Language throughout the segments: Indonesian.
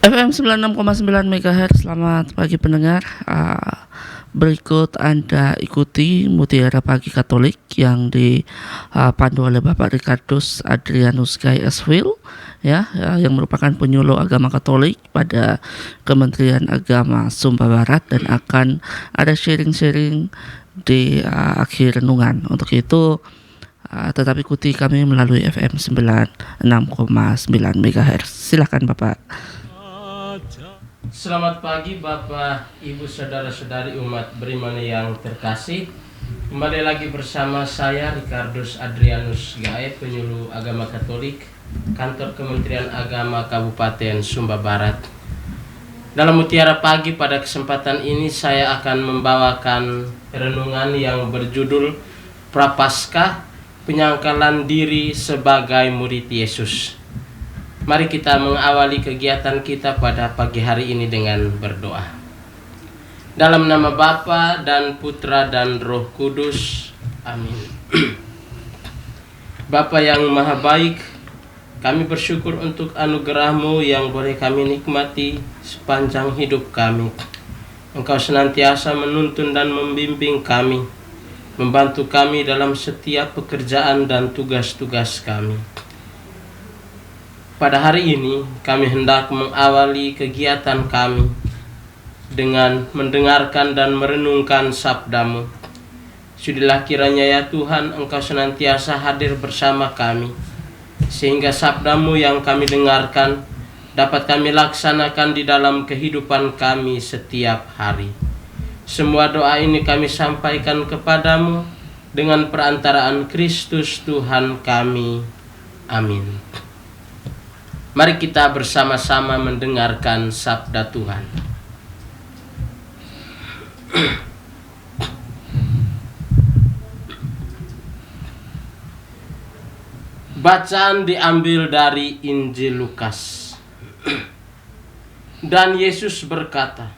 FM 96,9 MHz. Selamat pagi pendengar. Berikut Anda ikuti Mutiara Pagi Katolik yang dipandu oleh Bapak Ricardus Adrianus Gay Eswil, yang merupakan penyuluh agama Katolik pada Kementerian Agama Sumba Barat, dan akan ada sharing-sharing di akhir renungan. Untuk itu tetap ikuti kami melalui FM 96,9 MHz. Silakan Bapak. Selamat pagi Bapak, Ibu, Saudara-saudari umat beriman yang terkasih. Kembali lagi bersama saya Ricardus Adrianus Gae, penyuluh agama Katolik, Kantor Kementerian Agama Kabupaten Sumba Barat. Dalam Mutiara Pagi pada kesempatan ini saya akan membawakan renungan yang berjudul Prapaskah, Penyangkalan Diri sebagai Murid Yesus. Mari kita mengawali kegiatan kita pada pagi hari ini dengan berdoa. Dalam nama Bapa dan Putra dan Roh Kudus. Amin. Bapa yang maha baik, kami bersyukur untuk anugerah-Mu yang boleh kami nikmati sepanjang hidup kami. Engkau senantiasa menuntun dan membimbing kami, membantu kami dalam setiap pekerjaan dan tugas-tugas kami. Pada hari ini kami hendak mengawali kegiatan kami dengan mendengarkan dan merenungkan sabda-Mu. Sudilah kiranya ya Tuhan, Engkau senantiasa hadir bersama kami, sehingga sabda-Mu yang kami dengarkan dapat kami laksanakan di dalam kehidupan kami setiap hari. Semua doa ini kami sampaikan kepadamu dengan perantaraan Kristus Tuhan kami. Amin. Mari kita bersama-sama mendengarkan sabda Tuhan. Bacaan diambil dari Injil Lukas. Dan Yesus berkata,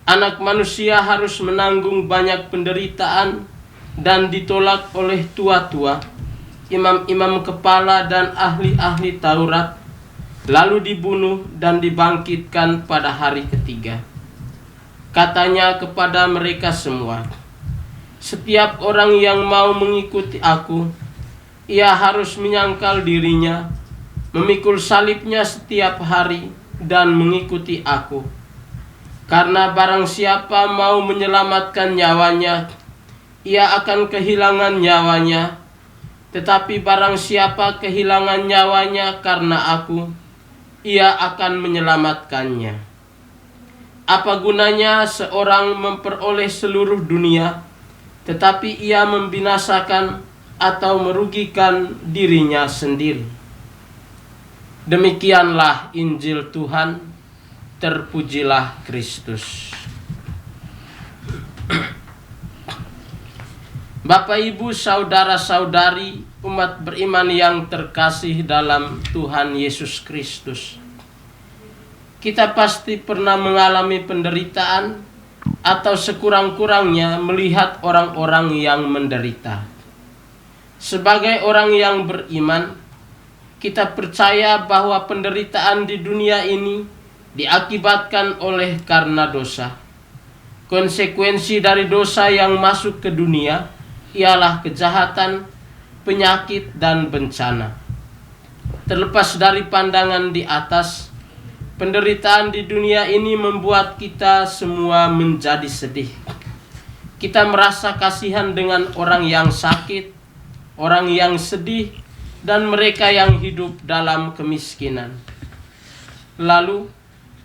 Anak manusia harus menanggung banyak penderitaan dan ditolak oleh tua-tua, imam-imam kepala dan ahli-ahli Taurat, lalu dibunuh dan dibangkitkan pada hari ketiga. Katanya kepada mereka semua, setiap orang yang mau mengikuti aku, ia harus menyangkal dirinya, memikul salibnya setiap hari, dan mengikuti aku. Karena barang siapa mau menyelamatkan nyawanya, ia akan kehilangan nyawanya. Tetapi barang siapa kehilangan nyawanya karena aku, ia akan menyelamatkannya. Apa gunanya seorang memperoleh seluruh dunia, tetapi ia membinasakan atau merugikan dirinya sendiri? Demikianlah Injil Tuhan, terpujilah Kristus. Bapak, Ibu, Saudara-saudari umat beriman yang terkasih dalam Tuhan Yesus Kristus, kita pasti pernah mengalami penderitaan atau sekurang-kurangnya melihat orang-orang yang menderita. Sebagai orang yang beriman, kita percaya bahwa penderitaan di dunia ini diakibatkan oleh karena dosa. Konsekuensi dari dosa yang masuk ke dunia ialah kejahatan, penyakit, dan bencana. Terlepas dari pandangan di atas, penderitaan di dunia ini membuat kita semua menjadi sedih. Kita merasa kasihan dengan orang yang sakit, orang yang sedih, dan mereka yang hidup dalam kemiskinan. Lalu,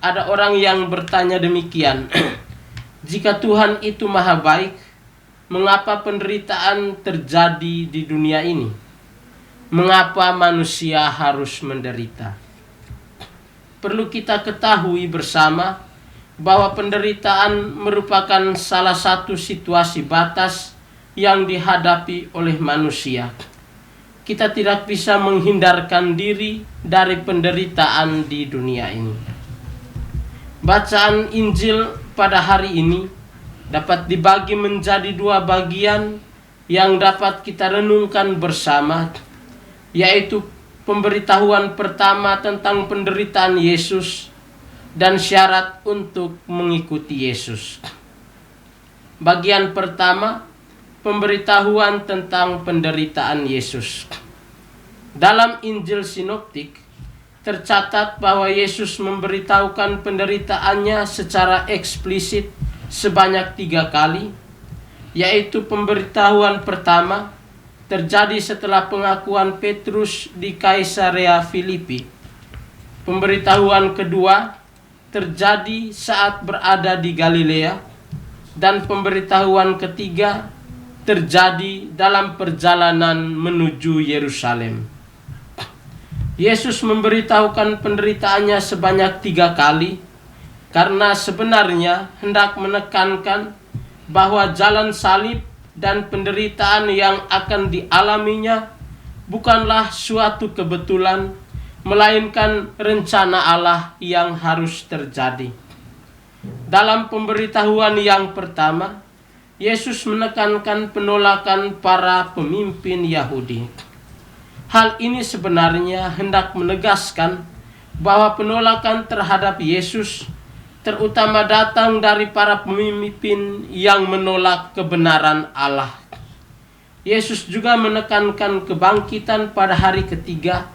ada orang yang bertanya demikian, jika Tuhan itu maha baik, mengapa penderitaan terjadi di dunia ini? Mengapa manusia harus menderita? Perlu kita ketahui bersama bahwa penderitaan merupakan salah satu situasi batas yang dihadapi oleh manusia. Kita tidak bisa menghindarkan diri dari penderitaan di dunia ini. Bacaan Injil pada hari ini dapat dibagi menjadi dua bagian yang dapat kita renungkan bersama, yaitu pemberitahuan pertama tentang penderitaan Yesus dan syarat untuk mengikuti Yesus. Bagian pertama, pemberitahuan tentang penderitaan Yesus. Dalam Injil Sinoptik tercatat bahwa Yesus memberitahukan penderitaannya secara eksplisit sebanyak 3 kali, yaitu pemberitahuan pertama terjadi setelah pengakuan Petrus di Kaisarea Filipi. Pemberitahuan kedua terjadi saat berada di Galilea, dan pemberitahuan ketiga terjadi dalam perjalanan menuju Yerusalem. Yesus memberitahukan penderitaannya sebanyak 3 kali karena sebenarnya hendak menekankan bahwa jalan salib dan penderitaan yang akan dialaminya bukanlah suatu kebetulan, melainkan rencana Allah yang harus terjadi. Dalam pemberitahuan yang pertama, Yesus menekankan penolakan para pemimpin Yahudi. Hal ini sebenarnya hendak menegaskan bahwa penolakan terhadap Yesus terutama datang dari para pemimpin yang menolak kebenaran Allah. Yesus juga menekankan kebangkitan pada hari ketiga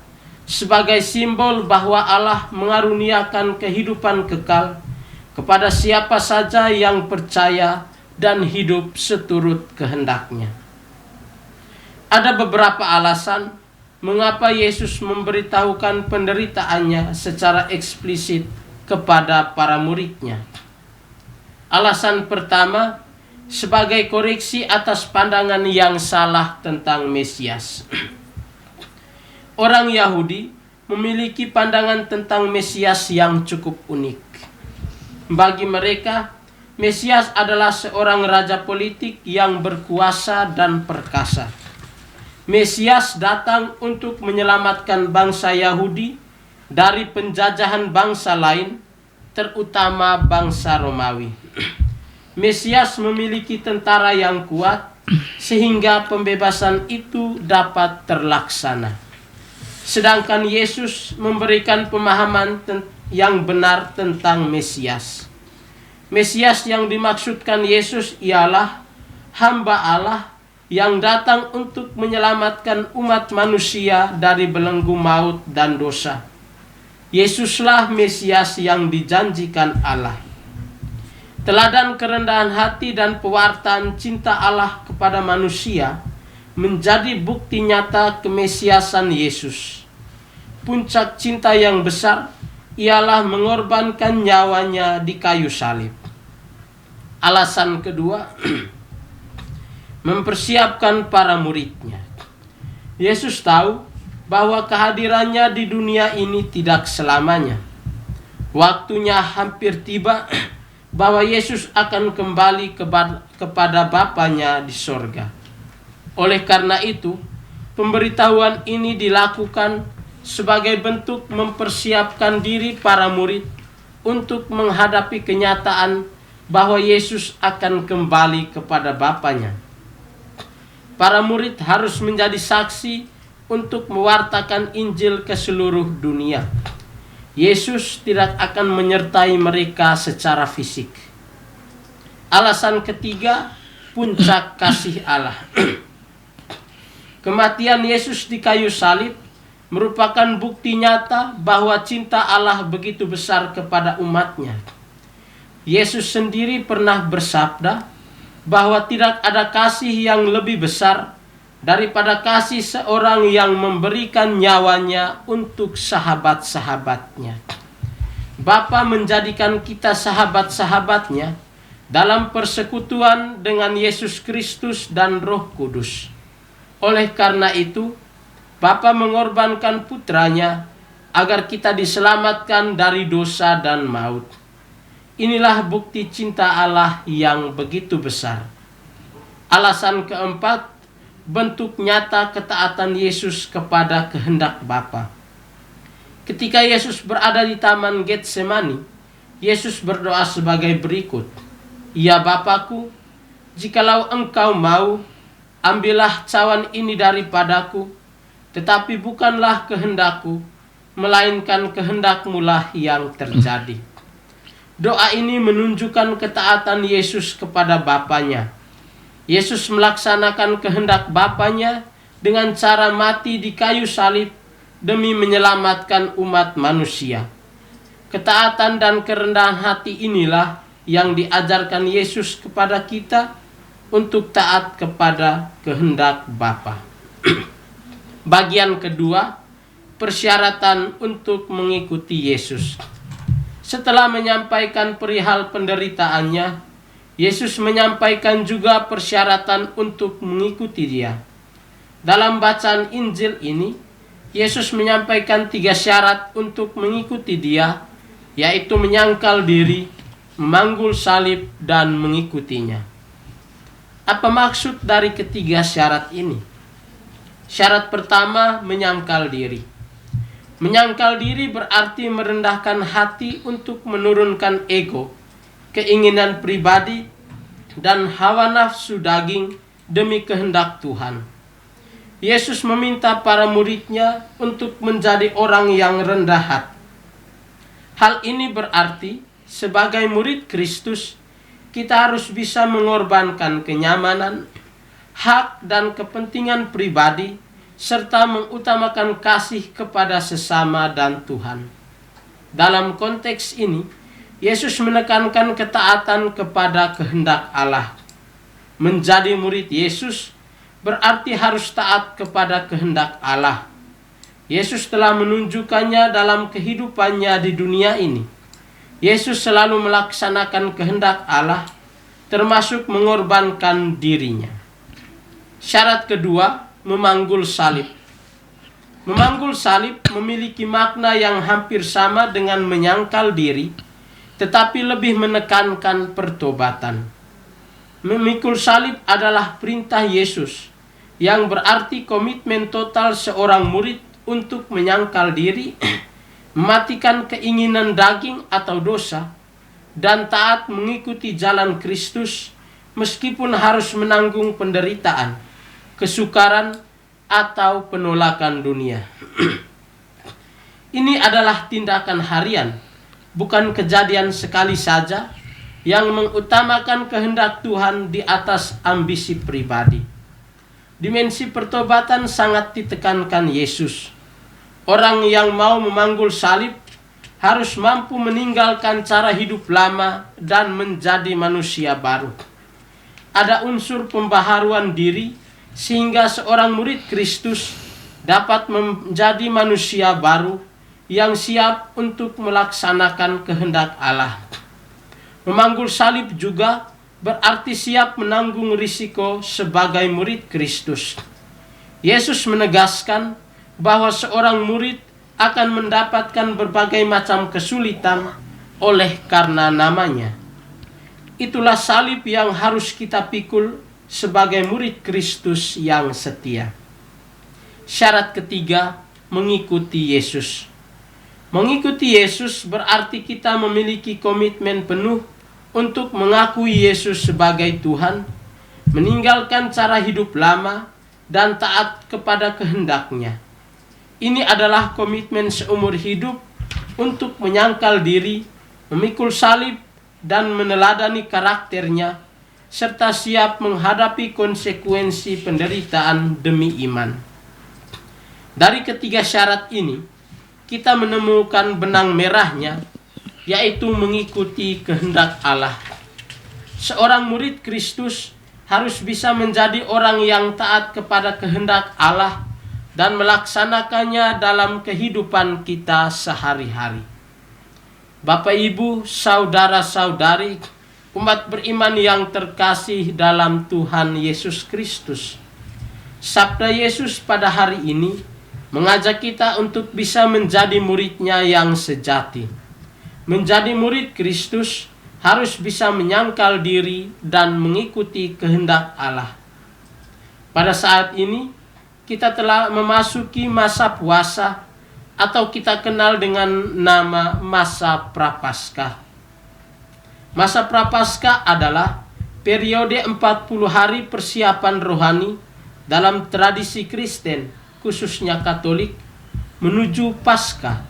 sebagai simbol bahwa Allah mengaruniakan kehidupan kekal kepada siapa saja yang percaya dan hidup seturut kehendaknya. Ada beberapa alasan mengapa Yesus memberitahukan penderitaannya secara eksplisit kepada para muridnya. Alasan pertama, sebagai koreksi atas pandangan yang salah tentang Mesias. Orang Yahudi memiliki pandangan tentang Mesias yang cukup unik. Bagi mereka, Mesias adalah seorang raja politik yang berkuasa dan perkasa. Mesias datang untuk menyelamatkan bangsa Yahudi dari penjajahan bangsa lain, terutama bangsa Romawi. Mesias memiliki tentara yang kuat, sehingga pembebasan itu dapat terlaksana. Sedangkan Yesus memberikan pemahaman yang benar tentang Mesias. Mesias yang dimaksudkan Yesus ialah hamba Allah yang datang untuk menyelamatkan umat manusia dari belenggu maut dan dosa. Yesuslah Mesias yang dijanjikan Allah. Teladan kerendahan hati dan pewartaan cinta Allah kepada manusia menjadi bukti nyata kemesiasan Yesus. Puncak cinta yang besar ialah mengorbankan nyawanya di kayu salib. Alasan kedua, mempersiapkan para muridnya. Yesus tahu bahwa kehadirannya di dunia ini tidak selamanya. Waktunya hampir tiba bahwa Yesus akan kembali kepada Bapanya di sorga. Oleh karena itu, pemberitahuan ini dilakukan sebagai bentuk mempersiapkan diri para murid untuk menghadapi kenyataan bahwa Yesus akan kembali kepada Bapanya. Para murid harus menjadi saksi untuk mewartakan Injil ke seluruh dunia. Yesus tidak akan menyertai mereka secara fisik. Alasan ketiga, puncak kasih Allah. Kematian Yesus di kayu salib merupakan bukti nyata bahwa cinta Allah begitu besar kepada umatnya. Yesus sendiri pernah bersabda bahwa tidak ada kasih yang lebih besar daripada kasih seorang yang memberikan nyawanya untuk sahabat-sahabatnya. Bapa menjadikan kita sahabat-sahabatnya dalam persekutuan dengan Yesus Kristus dan Roh Kudus. Oleh karena itu, Bapa mengorbankan putranya agar kita diselamatkan dari dosa dan maut. Inilah bukti cinta Allah yang begitu besar. Alasan keempat, bentuk nyata ketaatan Yesus kepada kehendak Bapa. Ketika Yesus berada di Taman Getsemani, Yesus berdoa sebagai berikut. Ya Bapa-Ku, jikalau Engkau mau, ambillah cawan ini daripadaku, Tetapi bukanlah kehendakku, melainkan kehendak-Mu-lah yang terjadi. Doa ini menunjukkan ketaatan Yesus kepada Bapanya. Yesus melaksanakan kehendak Bapanya dengan cara mati di kayu salib demi menyelamatkan umat manusia. Ketaatan dan kerendahan hati inilah yang diajarkan Yesus kepada kita untuk taat kepada kehendak Bapa. Bagian kedua, persyaratan untuk mengikuti Yesus. Setelah menyampaikan perihal penderitaannya, Yesus menyampaikan juga persyaratan untuk mengikuti Dia. Dalam bacaan Injil ini, Yesus menyampaikan 3 syarat untuk mengikuti Dia, yaitu menyangkal diri, memanggul salib, dan mengikutinya. Apa maksud dari ketiga syarat ini? Syarat pertama, menyangkal diri. Menyangkal diri berarti merendahkan hati untuk menurunkan ego, keinginan pribadi, dan hawa nafsu daging demi kehendak Tuhan. Yesus meminta para murid-Nya untuk menjadi orang yang rendah hati. Hal ini berarti sebagai murid Kristus, kita harus bisa mengorbankan kenyamanan, hak dan kepentingan pribadi, serta mengutamakan kasih kepada sesama dan Tuhan. Dalam konteks ini, Yesus menekankan ketaatan kepada kehendak Allah. Menjadi murid Yesus berarti harus taat kepada kehendak Allah. Yesus telah menunjukkannya dalam kehidupannya di dunia ini. Yesus selalu melaksanakan kehendak Allah, termasuk mengorbankan dirinya. Syarat kedua, memanggul salib. Memanggul salib memiliki makna yang hampir sama dengan menyangkal diri, tetapi lebih menekankan pertobatan. Memikul salib adalah perintah Yesus, yang berarti komitmen total seorang murid untuk menyangkal diri, mematikan keinginan daging atau dosa, dan taat mengikuti jalan Kristus meskipun harus menanggung penderitaan, kesukaran, atau penolakan dunia. Ini adalah tindakan harian, bukan kejadian sekali saja, yang mengutamakan kehendak Tuhan di atas ambisi pribadi. Dimensi pertobatan sangat ditekankan Yesus. Orang yang mau memanggul salib harus mampu meninggalkan cara hidup lama dan menjadi manusia baru. Ada unsur pembaharuan diri sehingga seorang murid Kristus dapat menjadi manusia baru yang siap untuk melaksanakan kehendak Allah. Memanggul salib juga berarti siap menanggung risiko sebagai murid Kristus. Yesus menegaskan bahwa seorang murid akan mendapatkan berbagai macam kesulitan oleh karena namanya. Itulah salib yang harus kita pikul sebagai murid Kristus yang setia. Syarat ketiga, mengikuti Yesus. Mengikuti Yesus berarti kita memiliki komitmen penuh untuk mengakui Yesus sebagai Tuhan, meninggalkan cara hidup lama, dan taat kepada kehendak-Nya. Ini adalah komitmen seumur hidup untuk menyangkal diri, memikul salib, dan meneladani karakter-Nya, serta siap menghadapi konsekuensi penderitaan demi iman. Dari ketiga syarat ini, kita menemukan benang merahnya, yaitu mengikuti kehendak Allah. Seorang murid Kristus harus bisa menjadi orang yang taat kepada kehendak Allah dan melaksanakannya dalam kehidupan kita sehari-hari. Bapak, Ibu, saudara-saudari, umat beriman yang terkasih dalam Tuhan Yesus Kristus, sabda Yesus pada hari ini mengajak kita untuk bisa menjadi murid-Nya yang sejati. Menjadi murid Kristus harus bisa menyangkal diri dan mengikuti kehendak Allah. Pada saat ini, kita telah memasuki masa puasa atau kita kenal dengan nama masa Prapaskah. Masa Prapaskah adalah periode 40 hari persiapan rohani dalam tradisi Kristen khususnya Katolik, menuju Paskah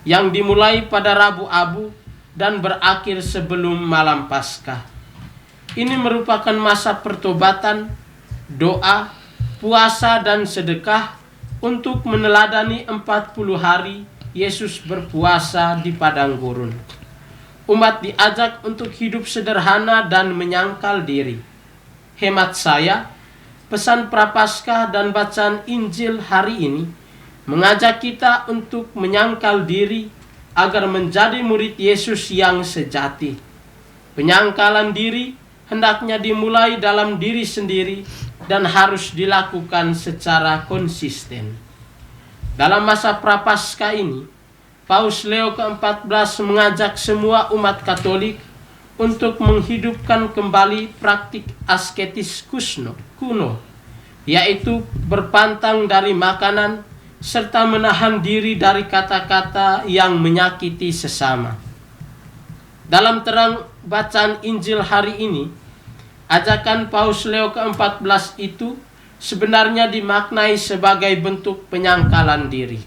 yang dimulai pada Rabu Abu dan berakhir sebelum malam Paskah. Ini merupakan masa pertobatan, doa, puasa dan sedekah untuk meneladani 40 hari Yesus berpuasa di padang gurun. Umat diajak untuk hidup sederhana dan menyangkal diri. Hemat saya, pesan Prapaskah dan bacaan Injil hari ini mengajak kita untuk menyangkal diri agar menjadi murid Yesus yang sejati. Penyangkalan diri hendaknya dimulai dalam diri sendiri dan harus dilakukan secara konsisten. Dalam masa Prapaskah ini, Paus Leo ke-14 mengajak semua umat Katolik untuk menghidupkan kembali praktik asketis kuno, yaitu berpantang dari makanan serta menahan diri dari kata-kata yang menyakiti sesama. Dalam terang bacaan Injil hari ini, ajakan Paus Leo ke-14 itu sebenarnya dimaknai sebagai bentuk penyangkalan diri.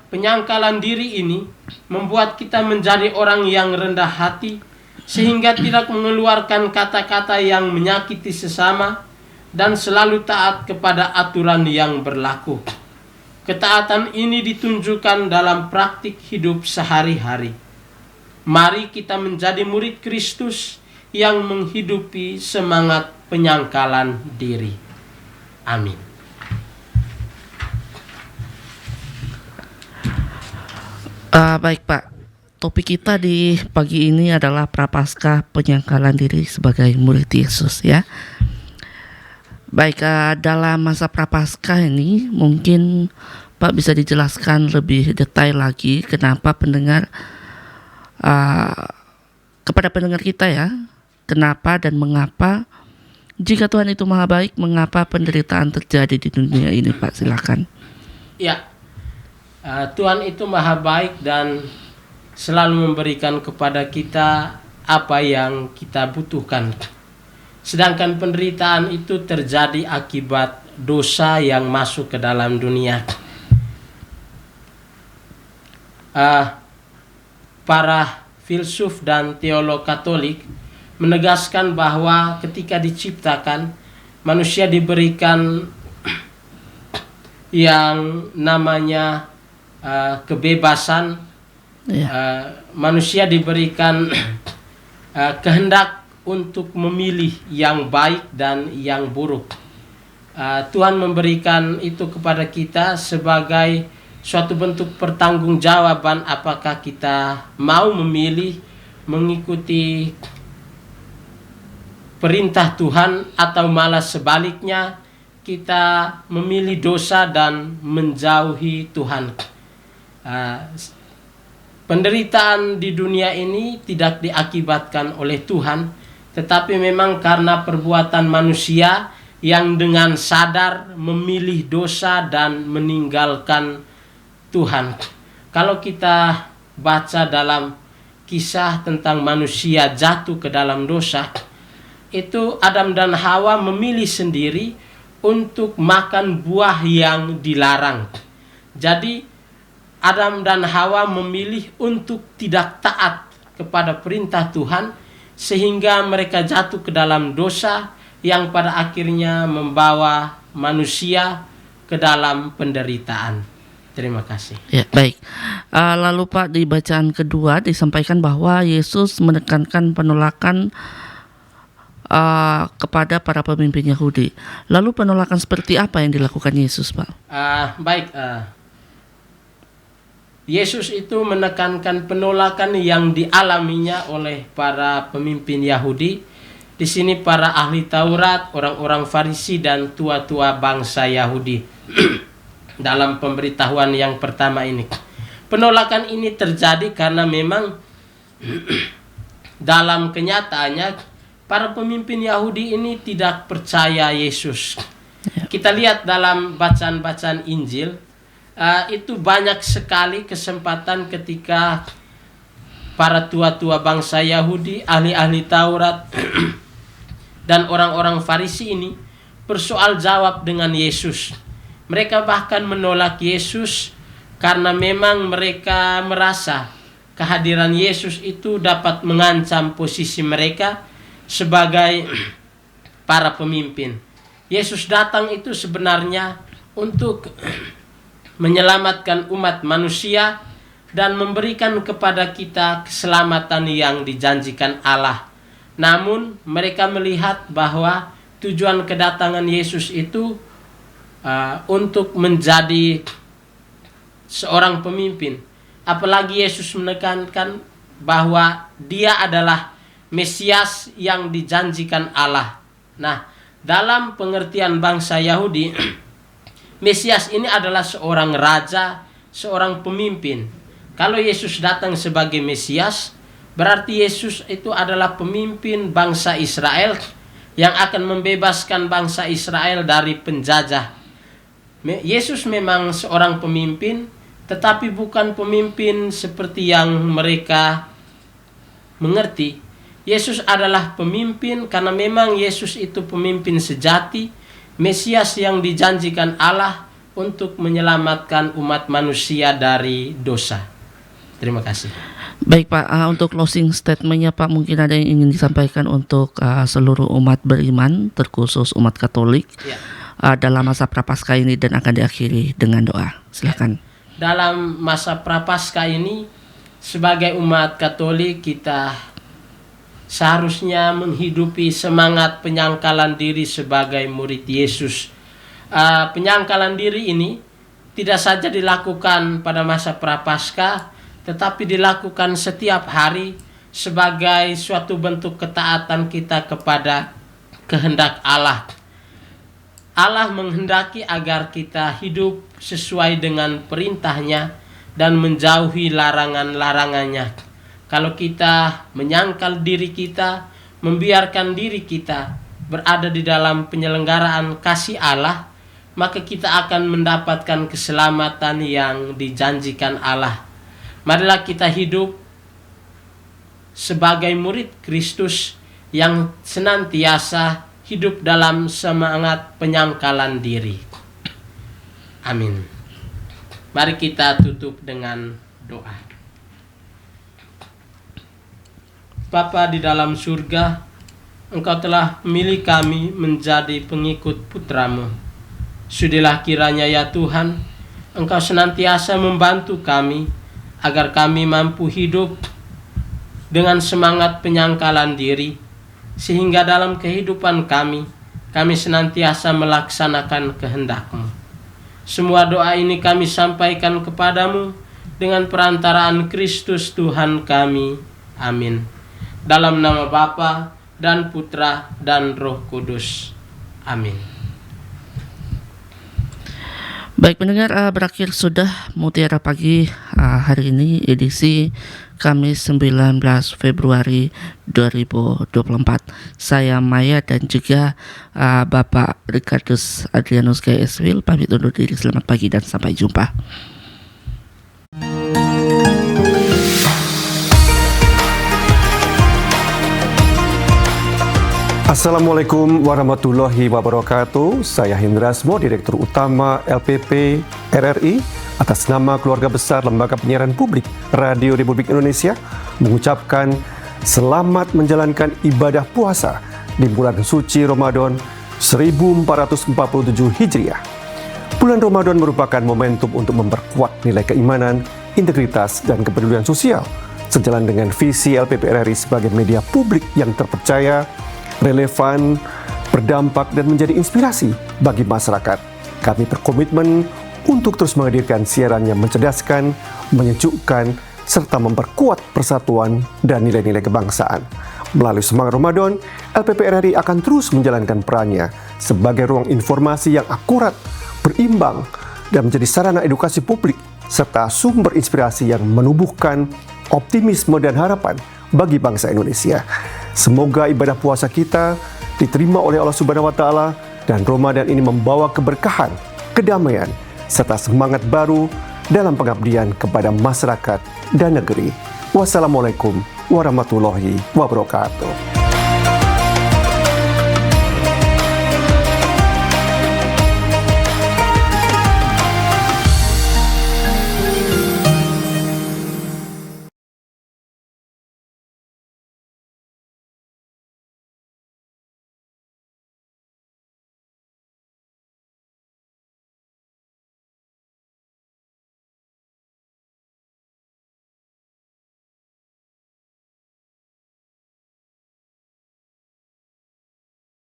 Penyangkalan diri ini membuat kita menjadi orang yang rendah hati, sehingga tidak mengeluarkan kata-kata yang menyakiti sesama dan selalu taat kepada aturan yang berlaku. Ketaatan ini ditunjukkan dalam praktik hidup sehari-hari. Mari kita menjadi murid Kristus yang menghidupi semangat penyangkalan diri. Amin. Baik Pak, topik kita di pagi ini adalah Prapaskah, penyangkalan diri sebagai murid Yesus ya. Baik, dalam masa Prapaskah ini mungkin Pak bisa dijelaskan lebih detail lagi kenapa kepada pendengar kita ya, kenapa dan mengapa jika Tuhan itu maha baik, mengapa penderitaan terjadi di dunia ini Pak, silakan. Ya, Tuhan itu maha baik dan selalu memberikan kepada kita apa yang kita butuhkan. Sedangkan penderitaan itu terjadi akibat dosa yang masuk ke dalam dunia. Para filsuf dan teolog Katolik menegaskan bahwa ketika diciptakan, manusia diberikan yang namanya kebebasan. Manusia diberikan kehendak untuk memilih yang baik dan yang buruk. Tuhan memberikan itu kepada kita sebagai suatu bentuk pertanggungjawaban apakah kita mau memilih mengikuti perintah Tuhan atau malah sebaliknya kita memilih dosa dan menjauhi Tuhan. Penderitaan di dunia ini tidak diakibatkan oleh Tuhan, tetapi memang karena perbuatan manusia yang dengan sadar memilih dosa dan meninggalkan Tuhan. Kalau kita baca dalam kisah tentang manusia jatuh ke dalam dosa, itu Adam dan Hawa memilih sendiri untuk makan buah yang dilarang. Jadi Adam dan Hawa memilih untuk tidak taat kepada perintah Tuhan, sehingga mereka jatuh ke dalam dosa yang pada akhirnya membawa manusia ke dalam penderitaan. Terima kasih. Ya, baik. Lalu Pak, di bacaan kedua disampaikan bahwa Yesus menekankan penolakan kepada para pemimpin Yahudi. Lalu penolakan seperti apa yang dilakukan Yesus, Pak? Yesus itu menekankan penolakan yang dialaminya oleh para pemimpin Yahudi. Di sini para ahli Taurat, orang-orang Farisi dan tua-tua bangsa Yahudi. Dalam pemberitahuan yang pertama ini, penolakan ini terjadi karena memang dalam kenyataannya para pemimpin Yahudi ini tidak percaya Yesus. Kita lihat dalam bacaan-bacaan Injil, itu banyak sekali kesempatan ketika para tua-tua bangsa Yahudi, ahli-ahli Taurat dan orang-orang Farisi ini bersoal jawab dengan Yesus. Mereka bahkan menolak Yesus karena memang mereka merasa kehadiran Yesus itu dapat mengancam posisi mereka sebagai para pemimpin. Yesus datang itu sebenarnya untuk menyelamatkan umat manusia dan memberikan kepada kita keselamatan yang dijanjikan Allah. Namun mereka melihat bahwa tujuan kedatangan Yesus itu untuk menjadi seorang pemimpin. Apalagi Yesus menekankan bahwa dia adalah Mesias yang dijanjikan Allah. Nah, dalam pengertian bangsa Yahudi, Mesias ini adalah seorang raja, seorang pemimpin. Kalau Yesus datang sebagai Mesias, berarti Yesus itu adalah pemimpin bangsa Israel yang akan membebaskan bangsa Israel dari penjajah. Yesus memang seorang pemimpin, tetapi bukan pemimpin seperti yang mereka mengerti. Yesus adalah pemimpin karena memang Yesus itu pemimpin sejati, Mesias yang dijanjikan Allah untuk menyelamatkan umat manusia dari dosa. Terima kasih. Baik Pak, untuk closing statementnya Pak, mungkin ada yang ingin disampaikan untuk seluruh umat beriman, terkhusus umat Katolik, dalam masa Prapaskah ini dan akan diakhiri dengan doa. Silakan. Dalam masa Prapaskah ini, sebagai umat Katolik kita seharusnya menghidupi semangat penyangkalan diri sebagai murid Yesus. Penyangkalan diri ini tidak saja dilakukan pada masa Prapaskah, tetapi dilakukan setiap hari sebagai suatu bentuk ketaatan kita kepada kehendak Allah. Allah menghendaki agar kita hidup sesuai dengan perintahnya dan menjauhi larangan-larangannya. Kalau kita menyangkal diri kita, membiarkan diri kita berada di dalam penyelenggaraan kasih Allah, maka kita akan mendapatkan keselamatan yang dijanjikan Allah. Marilah kita hidup sebagai murid Kristus yang senantiasa hidup dalam semangat penyangkalan diri. Amin. Mari kita tutup dengan doa. Bapa di dalam surga, Engkau telah memilih kami menjadi pengikut Putra-Mu. Sudilah kiranya ya Tuhan, Engkau senantiasa membantu kami agar kami mampu hidup dengan semangat penyangkalan diri, sehingga dalam kehidupan kami senantiasa melaksanakan kehendak-Mu. Semua doa ini kami sampaikan kepadamu dengan perantaraan Kristus Tuhan kami. Amin. Dalam nama Bapa dan Putra dan Roh Kudus. Amin. Baik pendengar, berakhir sudah Mutiara Pagi hari ini edisi Kamis 19 Februari 2024. Saya Maya dan juga Bapak Ricardus Adrianus GSWil pamit undur diri. Selamat pagi dan sampai jumpa. Assalamualaikum warahmatullahi wabarakatuh. Saya Hindrasmo, Direktur Utama LPP RRI, atas nama keluarga besar Lembaga Penyiaran Publik Radio Republik Indonesia, mengucapkan selamat menjalankan ibadah puasa di bulan suci Ramadan 1447 Hijriah. Bulan Ramadan merupakan momentum untuk memperkuat nilai keimanan, integritas, dan kepedulian sosial, sejalan dengan visi LPP RRI sebagai media publik yang terpercaya, relevan, berdampak, dan menjadi inspirasi bagi masyarakat. Kami berkomitmen untuk terus menghadirkan siaran yang mencerdaskan, menyejukkan, serta memperkuat persatuan dan nilai-nilai kebangsaan. Melalui semangat Ramadan, LPP RRI akan terus menjalankan perannya sebagai ruang informasi yang akurat, berimbang, dan menjadi sarana edukasi publik, serta sumber inspirasi yang menumbuhkan optimisme dan harapan bagi bangsa Indonesia. Semoga ibadah puasa kita diterima oleh Allah Subhanahu wa Ta'ala, dan Ramadan ini membawa keberkahan, kedamaian, serta semangat baru dalam pengabdian kepada masyarakat dan negeri. Wassalamualaikum warahmatullahi wabarakatuh.